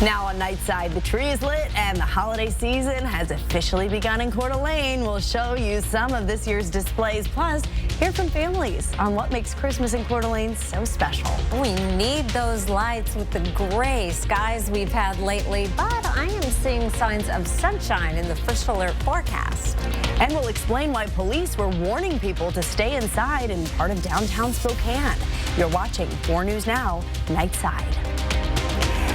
Now on Nightside, the tree is lit and the holiday season has officially begun in Coeur d'Alene. We'll show you some of this year's displays, plus hear from families on what makes Christmas in Coeur d'Alene so special. We need those lights with the gray skies we've had lately, but I am seeing signs of sunshine in the first alert forecast. And we'll explain why police were warning people to stay inside in part of downtown Spokane. You're watching 4 News Now, Nightside.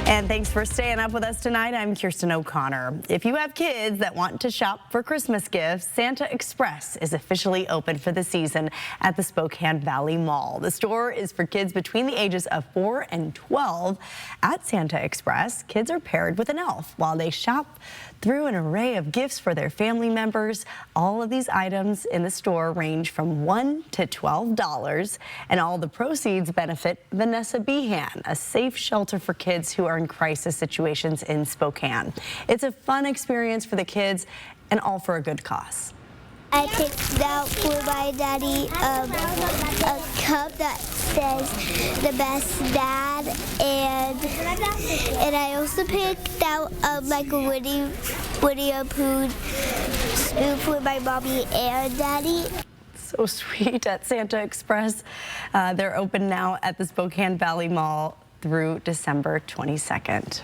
And thanks for staying up with us tonight. I'm Kirsten O'Connor. If you have kids that want to shop for Christmas gifts, Santa Express is officially open for the season at the Spokane Valley Mall. The store is for kids between the ages of 4 and 12. At Santa Express, kids are paired with an elf while they shop through an array of gifts for their family members. All of these items in the store range from $1 to $12, and all the proceeds benefit Vanessa Behan, a safe shelter for kids who are in crisis situations in Spokane. It's a fun experience for the kids and all for a good cause. I picked out for my daddy a cup that says the best dad, and I also picked out like a Winnie the Pooh spoon for my mommy and daddy. So sweet at Santa Express. They're open now at the Spokane Valley Mall through December 22nd.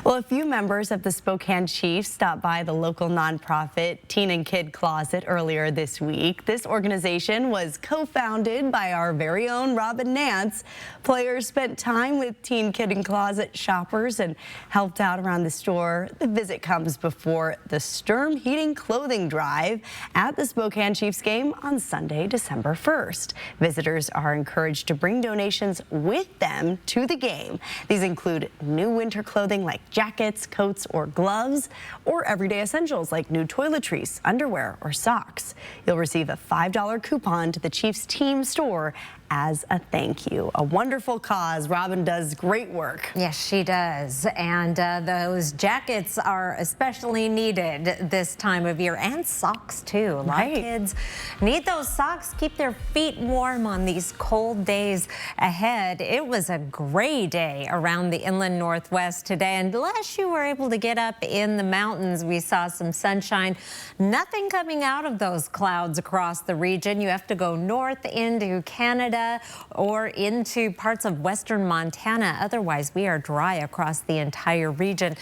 Well, a few members of the Spokane Chiefs stopped by the local nonprofit Teen and Kid Closet earlier this week. This organization was co-founded by our very own Robin Nance. Players spent time with Teen Kid and Closet shoppers and helped out around the store. The visit comes before the Sturm Heating Clothing Drive at the Spokane Chiefs game on Sunday, December 1st. Visitors are encouraged to bring donations with them to the game. These include new winter clothing like jackets, coats, or gloves, or everyday essentials like new toiletries, underwear, or socks. You'll receive a $5 coupon to the Chiefs team store as a thank you. A wonderful cause. Robin does great work. Yes, she does. And those jackets are especially needed this time of year, and socks too. A lot of kids need those socks, keep their feet warm on these cold days ahead. It was a gray day around the inland northwest today. Unless you were able to get up in the mountains, we saw some sunshine. Nothing coming out of those clouds across the region. You have to go north into Canada or into parts of western Montana. Otherwise, we are dry across the entire region,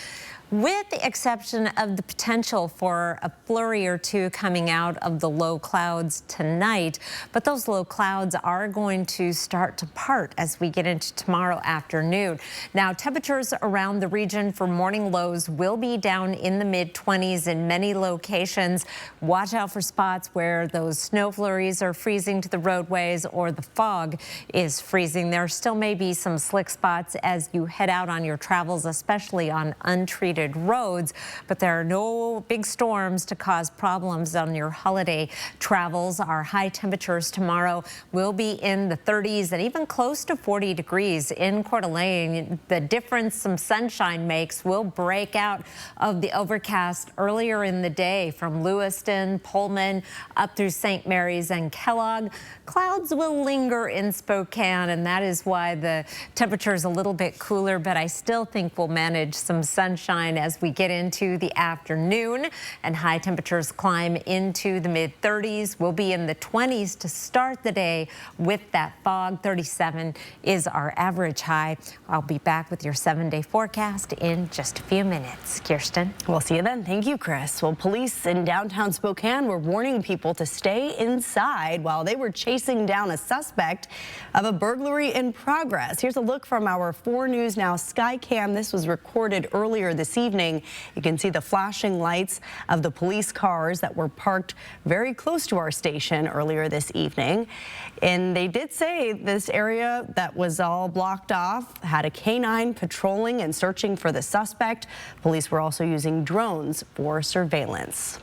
with the exception of the potential for a flurry or two coming out of the low clouds tonight. But those low clouds are going to start to part as we get into tomorrow afternoon. Now, temperatures around the region for morning lows will be down in the mid-20s in many locations. Watch out for spots where those snow flurries are freezing to the roadways or the fog is freezing. There still may be some slick spots as you head out on your travels, especially on untreated roads, but there are no big storms to cause problems on your holiday travels. Our high temperatures tomorrow will be in the 30s and even close to 40 degrees in Coeur d'Alene. The difference some sunshine makes will break out of the overcast earlier in the day from Lewiston, Pullman, up through St. Mary's and Kellogg. Clouds will linger in Spokane, and that is why the temperature is a little bit cooler, but I still think we'll manage some sunshine as we get into the afternoon, and high temperatures climb into the mid-30s. We'll be in the 20s to start the day with that fog. 37 is our average high. I'll be back with your 7-day forecast in just a few minutes. Kirsten? We'll see you then. Thank you, Chris. Well, police in downtown Spokane were warning people to stay inside while they were chasing down a suspect of a burglary in progress. Here's a look from our 4 News Now Skycam. This was recorded earlier this evening. You can see the flashing lights of the police cars that were parked very close to our station earlier this evening. And they did say this area that was all blocked off had a canine patrolling and searching for the suspect. Police were also using drones for surveillance.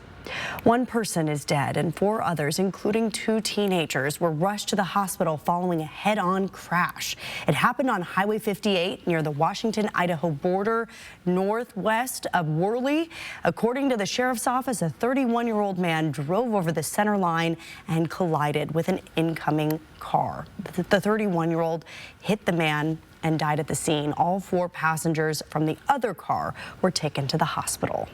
One person is dead and 4 others, including 2 teenagers, were rushed to the hospital following a head-on crash. It happened on Highway 58 near the Washington-Idaho border, northwest of Worley. According to the sheriff's office, a 31-year-old man drove over the center line and collided with an incoming car. The 31-year-old hit the man and died at the scene. All 4 passengers from the other car were taken to the hospital.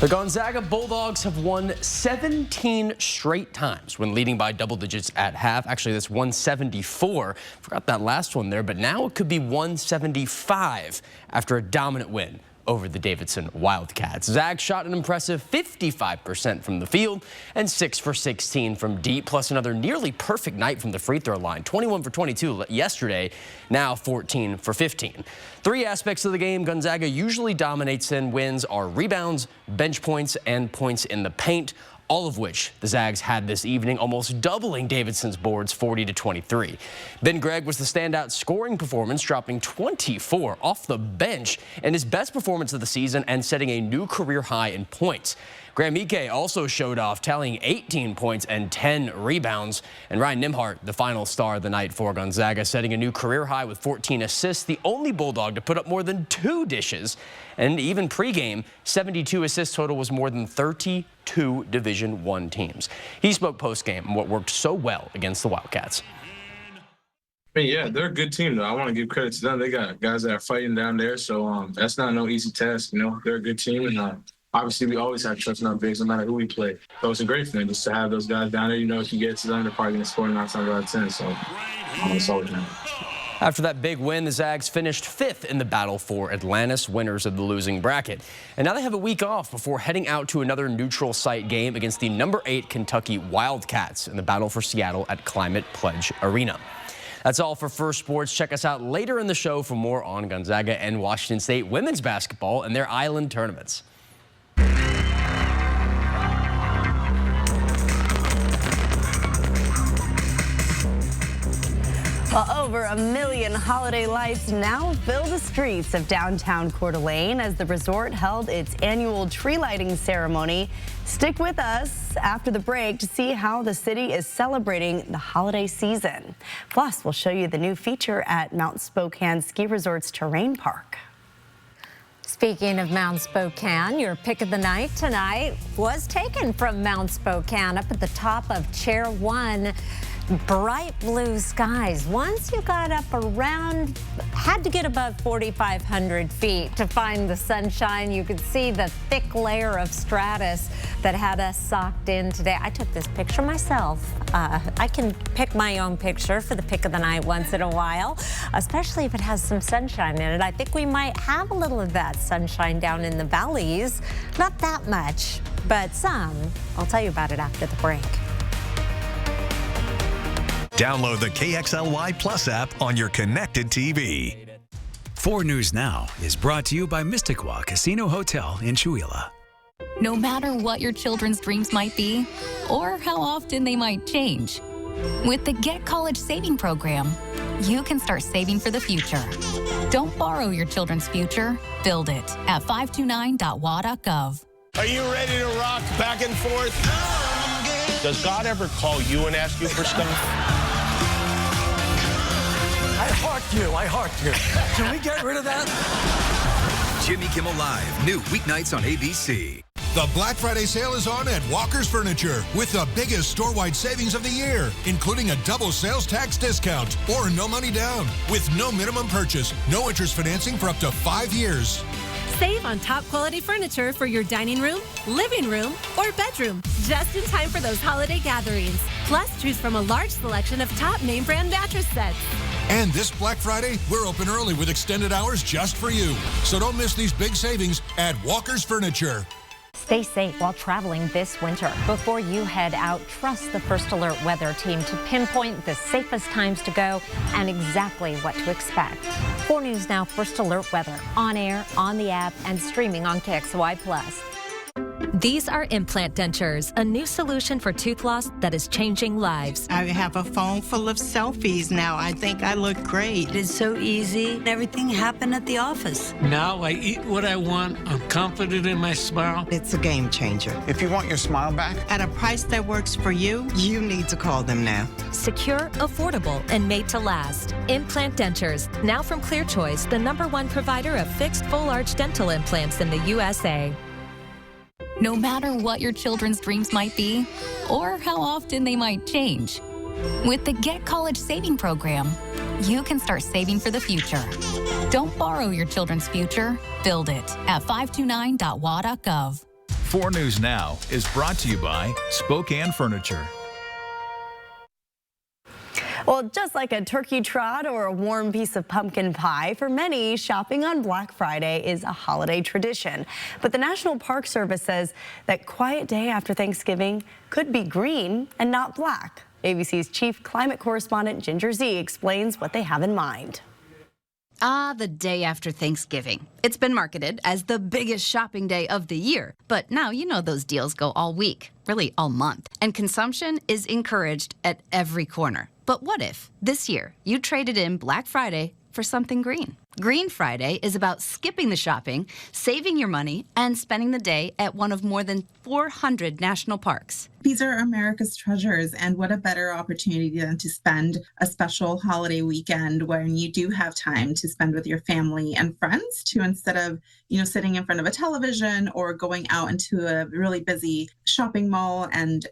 The Gonzaga Bulldogs have won 17 straight times when leading by double digits at half. Actually, that's 174. Forgot that last one there, but now it could be 175 after a dominant win over the Davidson Wildcats. Zags shot an impressive 55% from the field and 6 for 16 from deep, plus another nearly perfect night from the free throw line. 21 for 22 yesterday, now 14 for 15. 3 aspects of the game Gonzaga usually dominates in wins are rebounds, bench points, and points in the paint, all of which the Zags had this evening, almost doubling Davidson's boards 40-23. Ben Gregg was the standout scoring performance, dropping 24 off the bench in his best performance of the season and setting a new career high in points. Graham Ike also showed off, tallying 18 points and 10 rebounds. And Ryan Nimhart, the final star of the night for Gonzaga, setting a new career high with 14 assists, the only Bulldog to put up more than 2 dishes. And even pregame, 72 assists total was more than 32 Division I teams. He spoke postgame on what worked so well against the Wildcats. I mean, yeah, they're a good team, though. I want to give credit to them. They got guys that are fighting down there, so that's not no easy task. You know, they're a good team, and obviously we always have trust in our bigs no matter who we play. So it's a great thing just to have those guys down there. You know, if you get to them, they're probably going to score 9 times out of 10. So it's always nice. After that big win, the Zags finished 5th in the battle for Atlantis, winners of the losing bracket. And now they have a week off before heading out to another neutral site game against the number 8 Kentucky Wildcats in the battle for Seattle at Climate Pledge Arena. That's all for First Sports. Check us out later in the show for more on Gonzaga and Washington State women's basketball and their island tournaments. Well, over 1 million holiday lights now fill the streets of downtown Coeur d'Alene as the resort held its annual tree lighting ceremony. Stick with us after the break to see how the city is celebrating the holiday season. Plus, we'll show you the new feature at Mount Spokane Ski Resort's Terrain Park. Speaking of Mount Spokane, your pick of the night tonight was taken from Mount Spokane up at the top of Chair 1. Bright blue skies. Once you got up around, had to get above 4,500 feet to find the sunshine. You could see the thick layer of stratus that had us socked in today. I took this picture myself. I can pick my own picture for the pick of the night once in a while, especially if it has some sunshine in it. I think we might have a little of that sunshine down in the valleys. Not that much, but some. I'll tell you about it after the break. Download the KXLY Plus app on your connected TV. 4 News Now is brought to you by Mysticwa Casino Hotel in Chewelah. No matter what your children's dreams might be or how often they might change, with the Get College Saving Program, you can start saving for the future. Don't borrow your children's future. Build it at 529.wa.gov. Are you ready to rock back and forth? Does God ever call you and ask you for stuff? I heart you. Can we get rid of that? Jimmy Kimmel Live, new weeknights on ABC. The Black Friday sale is on at Walker's Furniture with the biggest store-wide savings of the year, including a double sales tax discount or no money down with no minimum purchase, no interest financing for up to 5 years. Save on top quality furniture for your dining room, living room, or bedroom, just in time for those holiday gatherings. Plus, choose from a large selection of top name brand mattress sets. And this Black Friday, we're open early with extended hours just for you. So don't miss these big savings at Walker's Furniture. Stay safe while traveling this winter. Before you head out, trust the First Alert weather team to pinpoint the safest times to go and exactly what to expect. 4 News Now First Alert weather on air, on the app, and streaming on KXLY Plus. These are implant dentures, a new solution for tooth loss that is changing lives. I have a phone full of selfies now. I think I look great. It's so easy. Everything happened at the office. Now I eat what I want. I'm confident in my smile. It's a game changer. If you want your smile back at a price that works for you, you need to call them now. Secure, affordable, and made to last. Implant dentures, now from Clear Choice, the #1 provider of fixed full-arch dental implants in the USA. No matter what your children's dreams might be, or how often they might change, with the Get College Saving Program, you can start saving for the future. Don't borrow your children's future, build it at 529.wa.gov. 4 News Now is brought to you by Spokane Furniture. Well, just like a turkey trot or a warm piece of pumpkin pie, for many, shopping on Black Friday is a holiday tradition. But the National Park Service says that quiet day after Thanksgiving could be green and not black. ABC's chief climate correspondent Ginger Z explains what they have in mind. The day after Thanksgiving. It's been marketed as the biggest shopping day of the year. But now you know those deals go all week, really all month. And consumption is encouraged at every corner. But what if, this year, you traded in Black Friday for something green? Green Friday is about skipping the shopping, saving your money, and spending the day at one of more than 400 national parks. These are America's treasures, and what a better opportunity than to spend a special holiday weekend when you do have time to spend with your family and friends, to instead of, sitting in front of a television or going out into a really busy shopping mall, and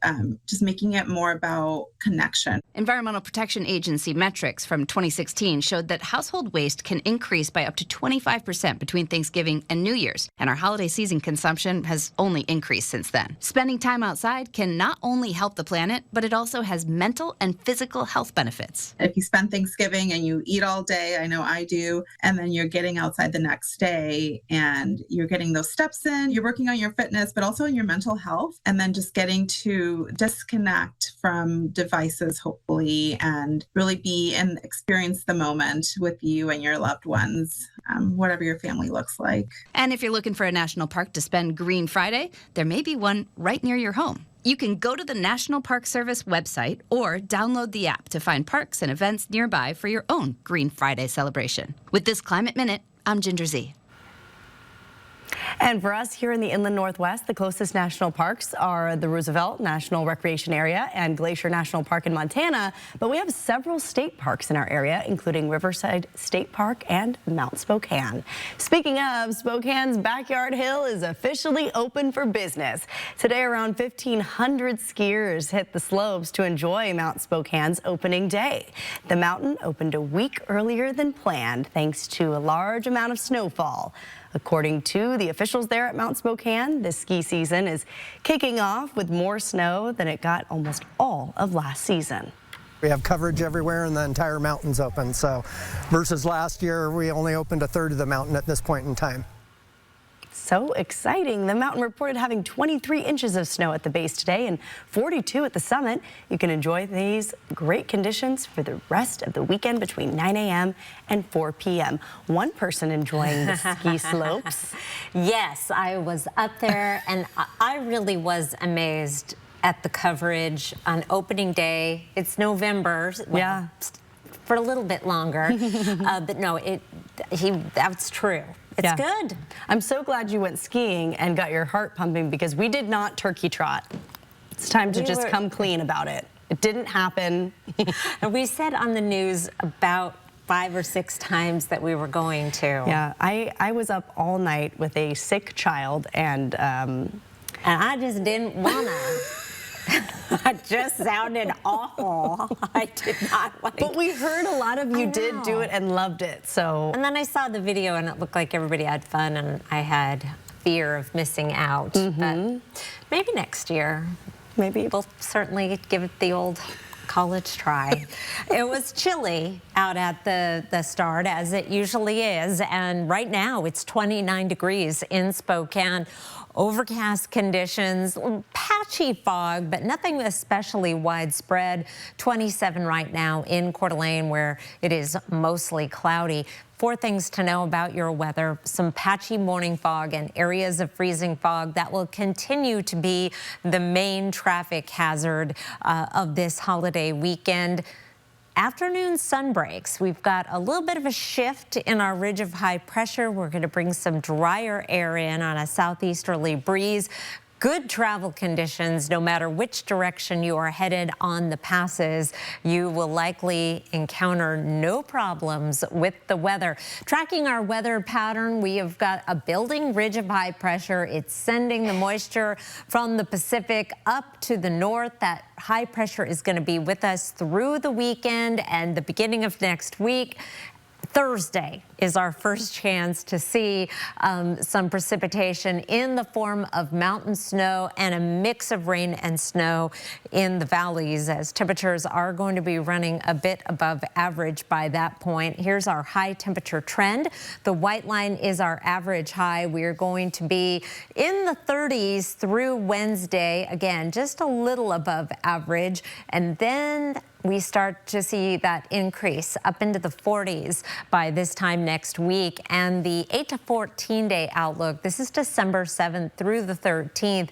just making it more about connection. Environmental Protection Agency metrics from 2016 showed that household waste can increase by up to 25% between Thanksgiving and New Year's, and our holiday season consumption has only increased since then. Spending time outside can not only help the planet, but it also has mental and physical health benefits. If you spend Thanksgiving and you eat all day, I know I do, and then you're getting outside the next day and you're getting those steps in, you're working on your fitness, but also on your mental health, and then just getting to disconnect from devices, hopefully, and really be and experience the moment with you and your loved ones, whatever your family looks like. And if you're looking for a national park to spend Green Friday, there may be one right near your home. You can go to the National Park Service website or download the app to find parks and events nearby for your own Green Friday celebration. With this Climate Minute, I'm Ginger Z. And for us here in the Inland Northwest, the closest national parks are the Roosevelt National Recreation Area and Glacier National Park in Montana. But we have several state parks in our area, including Riverside State Park and Mount Spokane. Speaking of, Spokane's Backyard Hill is officially open for business. Today, around 1,500 skiers hit the slopes to enjoy Mount Spokane's opening day. The mountain opened a week earlier than planned, thanks to a large amount of snowfall. According to the officials there at Mount Spokane, this ski season is kicking off with more snow than it got almost all of last season. We have coverage everywhere and the entire mountain's open. So versus last year, we only opened a third of the mountain at this point in time. So exciting. The mountain reported having 23 inches of snow at the base today and 42 at the summit. You can enjoy these great conditions for the rest of the weekend between 9 a.m. and 4 p.m. One person enjoying the ski slopes. Yes, I was up there and I really was amazed at the coverage on opening day. It's November. Well, yeah. For a little bit longer. But no, that's true. It's good. I'm so glad you went skiing and got your heart pumping, because we did not turkey trot. It's time to just come clean about it. It didn't happen. And we said on the news about 5 or 6 times that we were going to. Yeah, I was up all night with a sick child, and I just didn't wanna. It just sounded awful. I did not like it. But we heard a lot of you did do it and loved it, so. And then I saw the video and it looked like everybody had fun, and I had fear of missing out. But maybe next year. Maybe. We'll certainly give it the old college try. It was chilly out at the start, as it usually is, and right now it's 29 degrees in Spokane. Overcast conditions, patchy fog, but nothing especially widespread. 27 right now in Coeur d'Alene, where it is mostly cloudy. 4 things to know about your weather: some patchy morning fog and areas of freezing fog that will continue to be the main traffic hazard of this holiday weekend. Afternoon sun breaks. We've got a little bit of a shift in our ridge of high pressure. We're going to bring some drier air in on a southeasterly breeze. Good travel conditions, no matter which direction you are headed on the passes. You will likely encounter no problems with the weather. Tracking our weather pattern, we have got a building ridge of high pressure. It's sending the moisture from the Pacific up to the north. That high pressure is going to be with us through the weekend and the beginning of next week. Thursday is our first chance to see some precipitation in the form of mountain snow and a mix of rain and snow in the valleys, as temperatures are going to be running a bit above average by that point. Here's our high temperature trend. The white line is our average high. We are going to be in the 30s through Wednesday. Again, just a little above average. And then we start to see that increase up into the 40s by this time next week. And the 8 to 14 day outlook, this is December 7th through the 13th.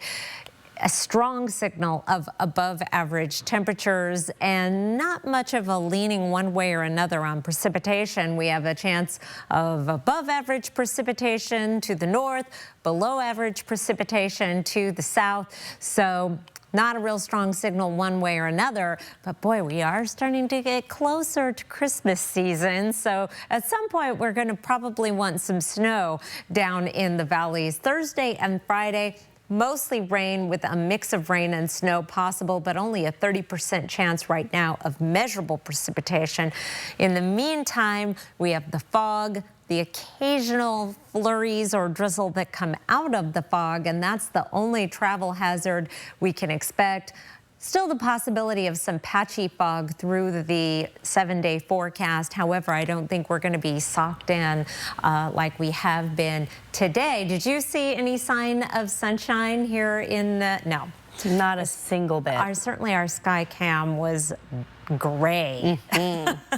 A strong signal of above average temperatures and not much of a leaning one way or another on precipitation. We have a chance of above average precipitation to the north, below average precipitation to the south. So not a real strong signal one way or another, but boy, we are starting to get closer to Christmas season. So at some point, we're going to probably want some snow down in the valleys. Thursday and Friday, mostly rain with a mix of rain and snow possible, but only a 30% chance right now of measurable precipitation. In the meantime, we have the fog, the occasional flurries or drizzle that come out of the fog, and that's the only travel hazard we can expect. Still the possibility of some patchy fog through the 7-day forecast. However, I don't think we're going to be socked in like we have been today. Did you see any sign of sunshine here in the... No. Not a single bit. Certainly our sky cam was gray.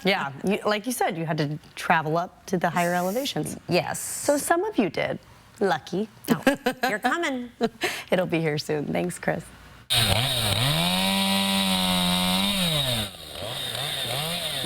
Yeah, like you said, you had to travel up to the higher elevations. Yes. So some of you did. Lucky. Oh, you're coming. It'll be here soon. Thanks, Chris.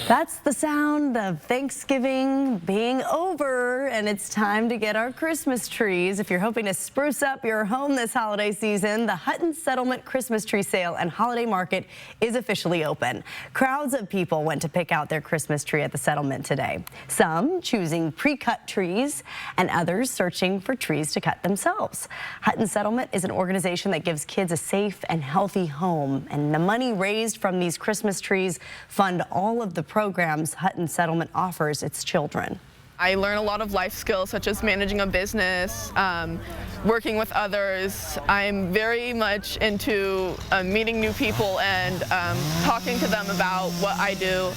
That's the sound of Thanksgiving being over, and it's time to get our Christmas trees. If you're hoping to spruce up your home this holiday season, the Hutton Settlement Christmas Tree Sale and Holiday Market is officially open. Crowds of people went to pick out their Christmas tree at the settlement today. Some choosing pre-cut trees and others searching for trees to cut themselves. Hutton Settlement is an organization that gives kids a safe and healthy home, and the money raised from these Christmas trees fund all of the programs Hutton Settlement offers its children. I learn a lot of life skills such as managing a business, working with others. I'm very much into meeting new people and talking to them about what I do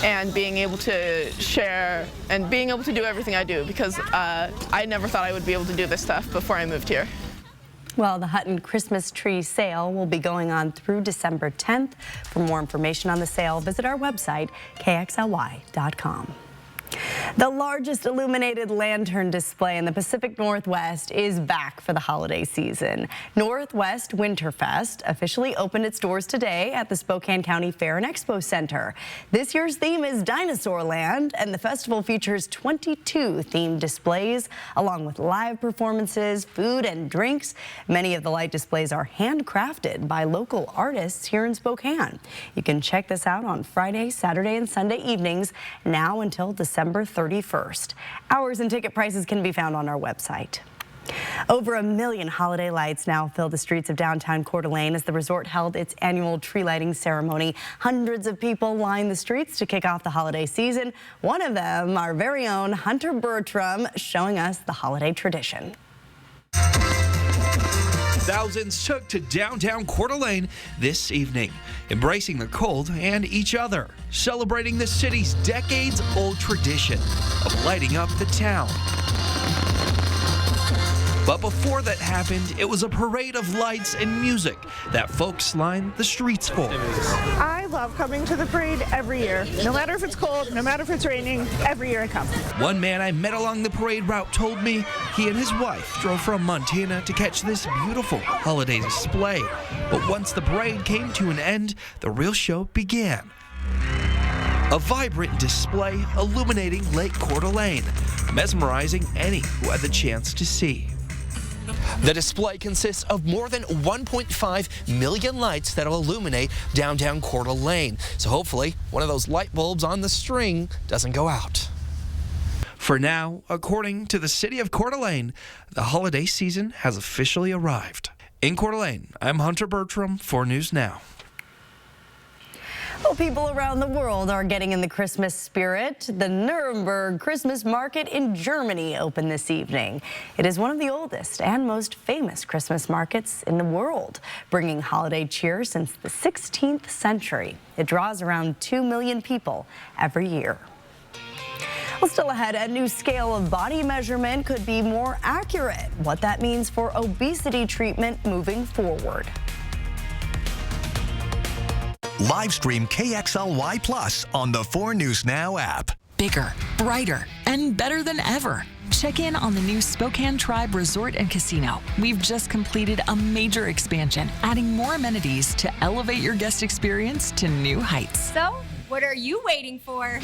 and being able to share and being able to do everything I do, because I never thought I would be able to do this stuff before I moved here. Well, the Hutton Christmas Tree Sale will be going on through December 10th. For more information on the sale, visit our website, kxly.com. The largest illuminated lantern display in the Pacific Northwest is back for the holiday season. Northwest Winterfest officially opened its doors today at the Spokane County Fair and Expo Center. This year's theme is Dinosaur Land, and the festival features 22 themed displays, along with live performances, food and drinks. Many of the light displays are handcrafted by local artists here in Spokane. You can check this out on Friday, Saturday, and Sunday evenings, now until December 31st. Hours and ticket prices can be found on our website. Over 1 million holiday lights now fill the streets of downtown Coeur d'Alene as the resort held its annual tree lighting ceremony. Hundreds of people lined the streets to kick off the holiday season. One of them, our very own Hunter Bertram, showing us the holiday tradition. Thousands took to downtown Coeur d'Alene this evening, embracing the cold and each other, celebrating the city's decades-old tradition of lighting up the town. But before that happened, it was a parade of lights and music that folks lined the streets for. I love coming to the parade every year. No matter if it's cold, no matter if it's raining, every year I come. One man I met along the parade route told me he and his wife drove from Montana to catch this beautiful holiday display. But once the parade came to an end, the real show began. A vibrant display illuminating Lake Coeur d'Alene, mesmerizing any who had the chance to see. The display consists of more than 1.5 million lights that will illuminate downtown Coeur d'Alene. So hopefully, one of those light bulbs on the string doesn't go out. For now, according to the city of Coeur d'Alene, the holiday season has officially arrived. In Coeur d'Alene, I'm Hunter Bertram for News Now. Well, people around the world are getting in the Christmas spirit. The Nuremberg Christmas Market in Germany opened this evening. It is one of the oldest and most famous Christmas markets in the world, bringing holiday cheer since the 16th century. It draws around 2 million people every year. Well, still ahead, a new scale of body measurement could be more accurate. What that means for obesity treatment moving forward. Live stream KXLY Plus on the 4 News Now app. Bigger, brighter, and better than ever. Check in on the new Spokane Tribe Resort and Casino. We've just completed a major expansion, adding more amenities to elevate your guest experience to new heights. So, what are you waiting for?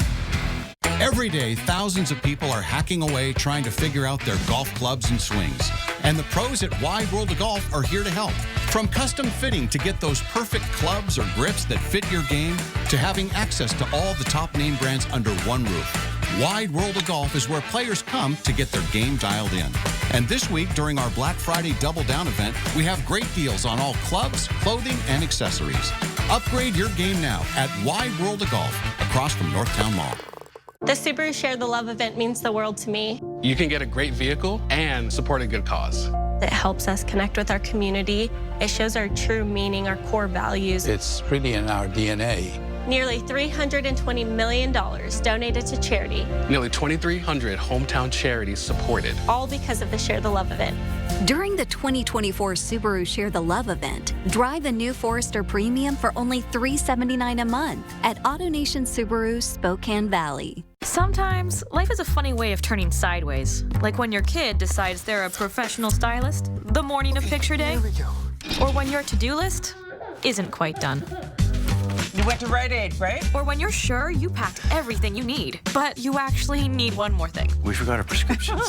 Every day, thousands of people are hacking away trying to figure out their golf clubs and swings. And the pros at Wide World of Golf are here to help. From custom fitting to get those perfect clubs or grips that fit your game, to having access to all the top name brands under one roof. Wide World of Golf is where players come to get their game dialed in. And this week, during our Black Friday Double Down event, we have great deals on all clubs, clothing, and accessories. Upgrade your game now at Wide World of Golf, across from Northtown Mall. The Subaru Share the Love event means the world to me. You can get a great vehicle and support a good cause. It helps us connect with our community. It shows our true meaning, our core values. It's really in our DNA. Nearly $320 million donated to charity. Nearly 2,300 hometown charities supported. All because of the Share the Love event. During the 2024 Subaru Share the Love event, drive a new Forester Premium for only $379 a month at AutoNation Subaru Spokane Valley. Sometimes, life is a funny way of turning sideways. Like when your kid decides they're a professional stylist the morning of picture day. Or when your to-do list isn't quite done. You went to Rite Aid, right? Or when you're sure you packed everything you need, but you actually need one more thing. We forgot our prescriptions.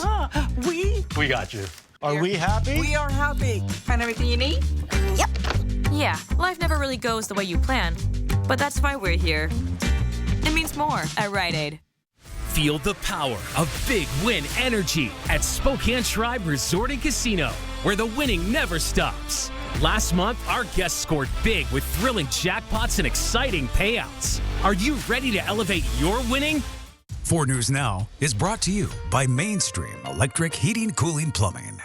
We got you. Are we happy? We are happy. Find everything you need? Yep. Yeah, life never really goes the way you plan, but that's why we're here. It means more at Rite Aid. Feel the power of big win energy at Spokane Tribe Resort and Casino, where the winning never stops. Last month, our guests scored big with thrilling jackpots and exciting payouts. Are you ready to elevate your winning? 4 News Now is brought to you by Mainstream Electric Heating, Cooling, Plumbing.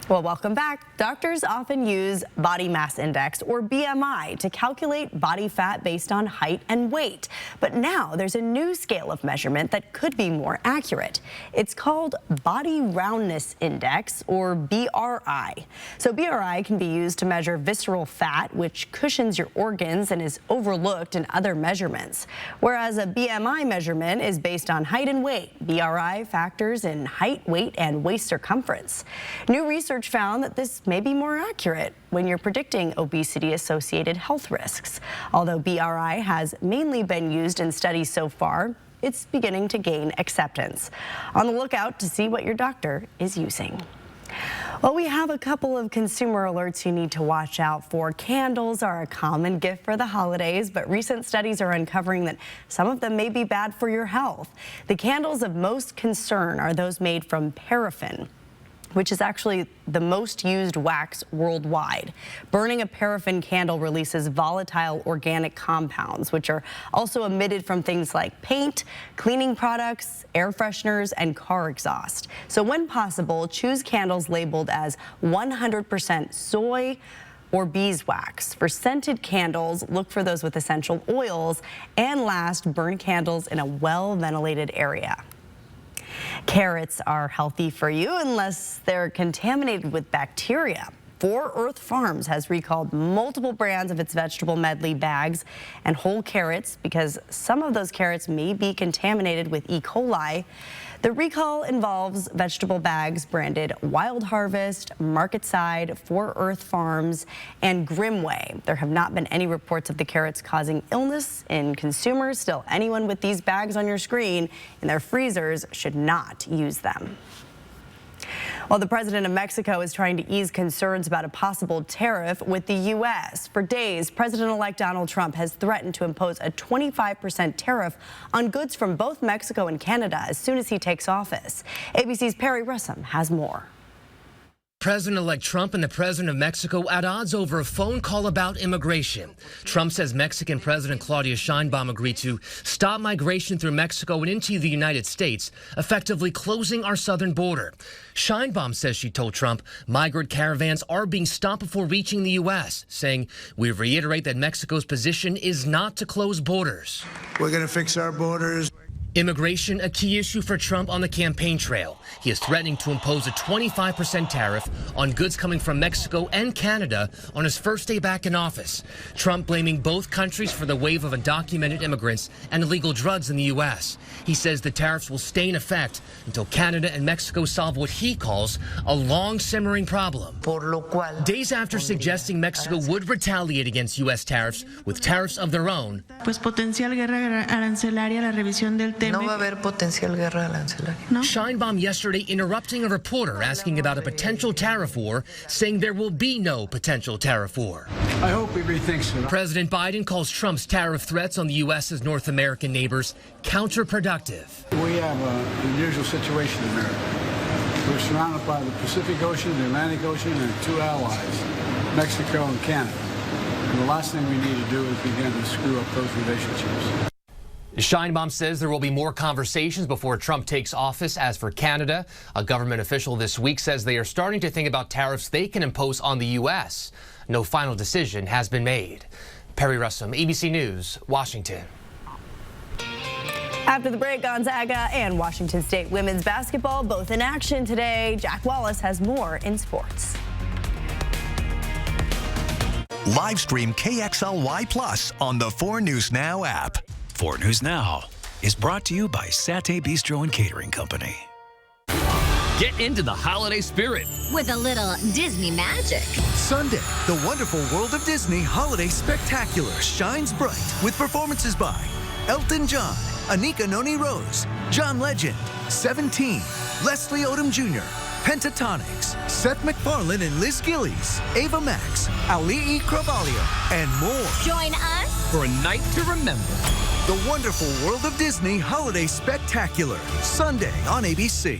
Well, welcome back. Doctors often use body mass index, or BMI, to calculate body fat based on height and weight. But now there's a new scale of measurement that could be more accurate. It's called Body Roundness Index, or BRI. So BRI can be used to measure visceral fat, which cushions your organs and is overlooked in other measurements. Whereas a BMI measurement is based on height and weight, BRI factors in height, weight, and waist circumference. New research found that this may be more accurate when you're predicting obesity-associated health risks. Although BRI has mainly been used in studies so far, it's beginning to gain acceptance. On the lookout to see what your doctor is using. Well, we have a couple of consumer alerts you need to watch out for. Candles are a common gift for the holidays, but recent studies are uncovering that some of them may be bad for your health. The candles of most concern are those made from paraffin, which is actually the most used wax worldwide. Burning a paraffin candle releases volatile organic compounds, which are also emitted from things like paint, cleaning products, air fresheners, and car exhaust. So when possible, choose candles labeled as 100% soy or beeswax. For scented candles, look for those with essential oils, and last, burn candles in a well-ventilated area. Carrots are healthy for you unless they're contaminated with bacteria. 4 Earth Farms has recalled multiple brands of its vegetable medley bags and whole carrots because some of those carrots may be contaminated with E. coli. The recall involves vegetable bags branded Wild Harvest, Market Side, 4 Earth Farms, and Grimway. There have not been any reports of the carrots causing illness in consumers. Still, anyone with these bags on your screen in their freezers should not use them. Well, the president of Mexico is trying to ease concerns about a possible tariff with the U.S. For days, President-elect Donald Trump has threatened to impose a 25% tariff on goods from both Mexico and Canada as soon as he takes office. ABC's Perry Russom has more. President-elect Trump and the president of Mexico at odds over a phone call about immigration. Trump says Mexican President Claudia Sheinbaum agreed to stop migration through Mexico and into the United States, effectively closing our southern border. Sheinbaum says she told Trump migrant caravans are being stopped before reaching the U.S., saying, "We reiterate that Mexico's position is not to close borders. We're going to fix our borders." Immigration, a key issue for Trump on the campaign trail. He is threatening to impose a 25% tariff on goods coming from Mexico and Canada on his first day back in office. Trump blaming both countries for the wave of undocumented immigrants and illegal drugs in the U.S. He says the tariffs will stay in effect until Canada and Mexico solve what he calls a long simmering problem. Days after suggesting Mexico would retaliate against U.S. tariffs with tariffs of their own. Sheinbaum yesterday interrupting a reporter asking about a potential tariff war, saying there will be no potential tariff war. I hope he rethinks it. President Biden calls Trump's tariff threats on the U.S.'s North American neighbors counterproductive. We have an unusual situation in America. We're surrounded by the Pacific Ocean, the Atlantic Ocean, and 2 allies, Mexico and Canada. And the last thing we need to do is begin to screw up those relationships. Sheinbaum says there will be more conversations before Trump takes office. As for Canada, a government official this week says they are starting to think about tariffs they can impose on the U.S. No final decision has been made. Perry Russom, ABC News, Washington. After the break, Gonzaga and Washington State women's basketball both in action today. Jack Wallace has more in sports. Live stream KXLY Plus on the 4 News Now app. 4 News Now is brought to you by Satay Bistro and Catering Company. Get into the holiday spirit with a little Disney magic. Sunday, the wonderful world of Disney Holiday Spectacular shines bright with performances by Elton John, Anika Noni Rose, John Legend, 17, Leslie Odom Jr., Pentatonics, Seth MacFarlane and Liz Gillies, Ava Max, Ali'i Cravalho, and more. Join us for a night to remember. The wonderful world of Disney Holiday Spectacular, Sunday on ABC.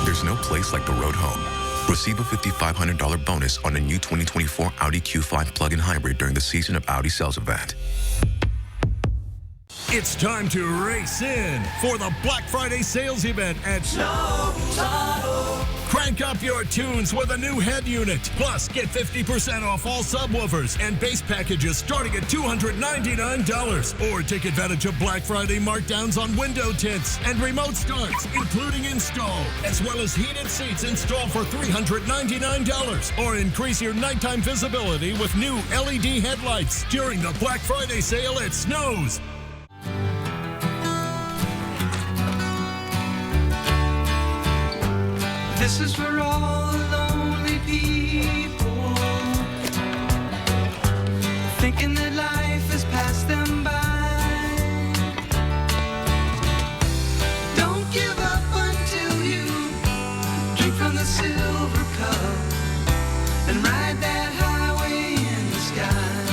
There's no place like the road home. Receive a $5,500 bonus on a new 2024 Audi Q5 plug-in hybrid during the Season of Audi Sales event. It's time to race in for the Black Friday sales event at Snow's Auto. Crank up your tunes with a new head unit. Plus, get 50% off all subwoofers and bass packages starting at $299. Or take advantage of Black Friday markdowns on window tints and remote starts, including install, as well as heated seats installed for $399. Or increase your nighttime visibility with new LED headlights during the Black Friday sale at Snow's. This is for all the lonely people, thinking that life has passed them by. Don't give up until you drink from the silver cup and ride that highway in the sky.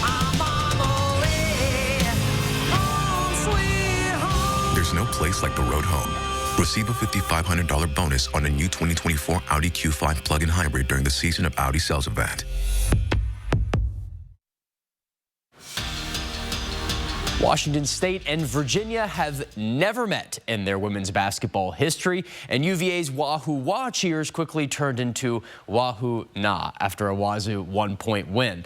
I'm on my way. place like the road home. Receive a $5,500 bonus on a new 2024 Audi Q5 plug-in hybrid during the season of Audi sales event. Washington State and Virginia have never met in their women's basketball history, and UVA's Wahoo Wah cheers quickly turned into Wahoo Nah after a Wazoo 1-point win.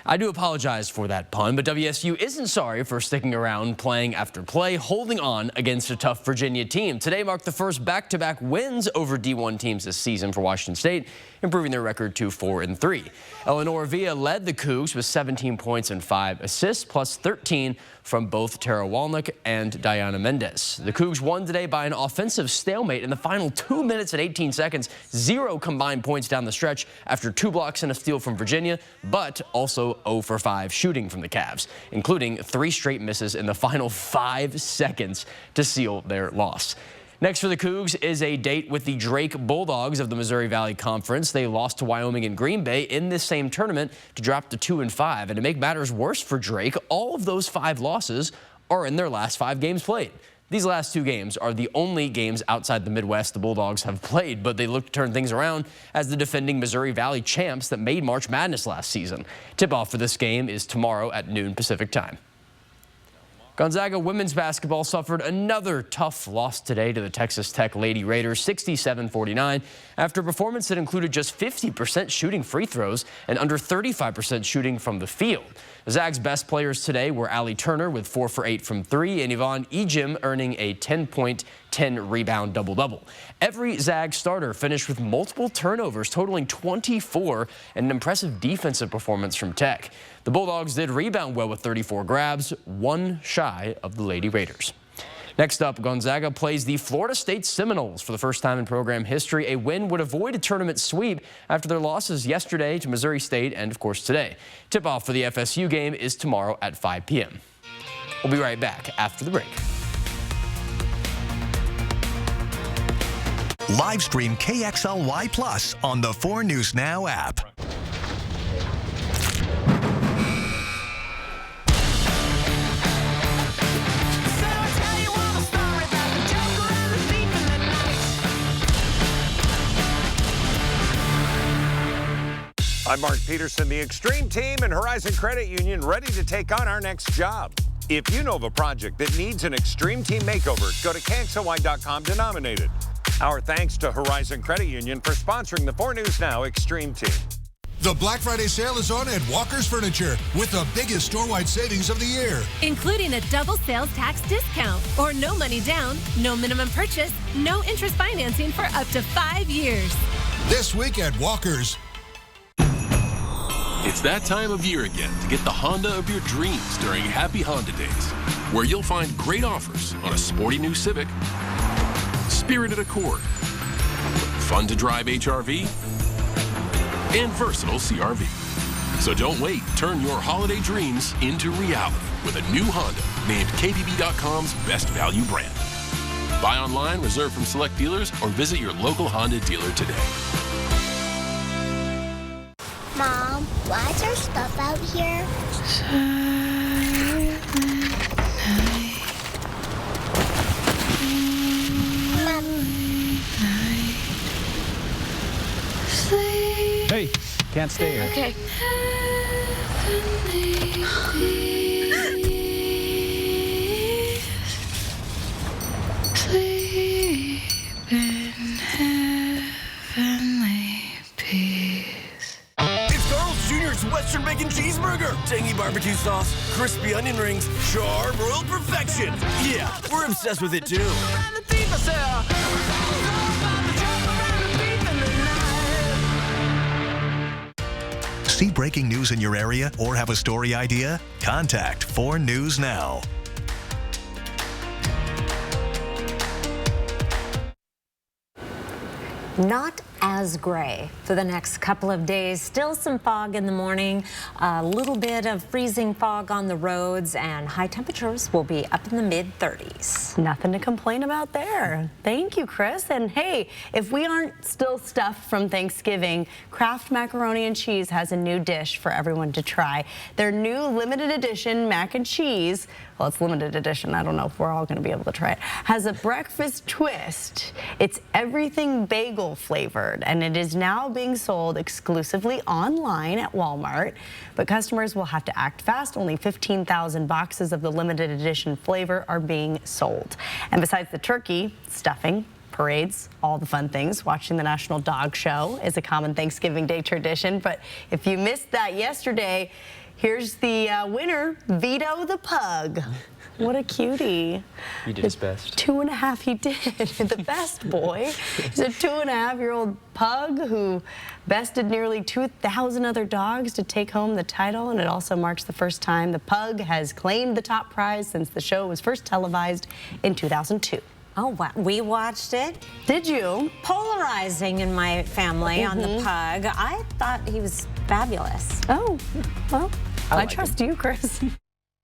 I do apologize for that pun, but WSU isn't sorry for sticking around play after play, holding on against a tough Virginia team. Today marked the first back-to-back wins over D1 teams this season for Washington State, improving their record to 4-3. Eleanor Villa led the Cougs with 17 points and 5 assists, plus 13 from both Tara Walnick and Diana Mendez. The Cougs won today by an offensive stalemate in the final 2 minutes and 18 seconds. 0 combined points down the stretch after 2 blocks and a steal from Virginia, but also 0 for 5 shooting from the Cavs, including 3 straight misses in the final 5 seconds to seal their loss. Next for the Cougs is a date with the Drake Bulldogs of the Missouri Valley Conference. They lost to Wyoming and Green Bay in this same tournament to drop to 2-5. And to make matters worse for Drake, all of those 5 losses are in their last 5 games played. These last 2 games are the only games outside the Midwest the Bulldogs have played, but they look to turn things around as the defending Missouri Valley champs that made March Madness last season. Tip-off for this game is tomorrow at noon Pacific time. Gonzaga women's basketball suffered another tough loss today to the Texas Tech Lady Raiders, 67-49, after a performance that included just 50% shooting free throws and under 35% shooting from the field. Zag's best players today were Allie Turner with 4 for 8 from 3 and Yvonne Ejim earning a 10-point, 10-rebound double-double. Every Zag starter finished with multiple turnovers, totaling 24, and an impressive defensive performance from Tech. The Bulldogs did rebound well with 34 grabs, 1 shy of the Lady Raiders. Next up, Gonzaga plays the Florida State Seminoles for the first time in program history. A win would avoid a tournament sweep after their losses yesterday to Missouri State and, of course, today. Tip-off for the FSU game is tomorrow at 5 p.m. We'll be right back after the break. Live stream KXLY Plus on the 4 News Now app. I'm Mark Peterson, the Extreme Team and Horizon Credit Union, ready to take on our next job. If you know of a project that needs an Extreme Team makeover, go to KXLY.com to nominate it. Our thanks to Horizon Credit Union for sponsoring the 4 News Now Extreme Team. The Black Friday sale is on at Walker's Furniture with the biggest store-wide savings of the year. Including a double sales tax discount or no money down, no minimum purchase, no interest financing for up to 5 years. This week at Walker's. It's that time of year again to get the Honda of your dreams during Happy Honda Days, where you'll find great offers on a sporty new Civic, spirited Accord, fun to drive HRV, and versatile CRV. So don't wait. Turn your holiday dreams into reality with a new Honda named KBB.com's best value brand. Buy online, reserve from select dealers, or visit your local Honda dealer today. Mom, why is there stuff out here? Hey, can't stay here. Okay. Western bacon cheeseburger, tangy barbecue sauce, crispy onion rings, char-broiled perfection. Yeah, we're obsessed with it too. See breaking news in your area or have a story idea? Contact 4 News Now. Not as gray for the next couple of days. Still some fog in the morning, a little bit of freezing fog on the roads, and high temperatures will be up in the mid-30s. Nothing to complain about there. Thank you, Chris. And hey, if we aren't still stuffed from Thanksgiving, Kraft Macaroni and Cheese has a new dish for everyone to try. Their new limited edition mac and cheese, well, it's limited edition. I don't know if we're all going to be able to try it, has a breakfast twist. It's everything bagel flavored, and it is now being sold exclusively online at Walmart. But customers will have to act fast. Only 15,000 boxes of the limited edition flavor are being sold. And besides the turkey, stuffing, parades, all the fun things, watching the National Dog Show is a common Thanksgiving Day tradition. But if you missed that yesterday, here's the winner, Vito the Pug. What a cutie. He did his best. 2.5 he did. The best boy. He's a 2.5-year-old pug who bested nearly 2,000 other dogs to take home the title, and it also marks the first time the pug has claimed the top prize since the show was first televised in 2002. Oh, wow. We watched it. Did you? Polarizing in my family on the pug. I thought he was fabulous. Oh, well, I like trust you, Chris.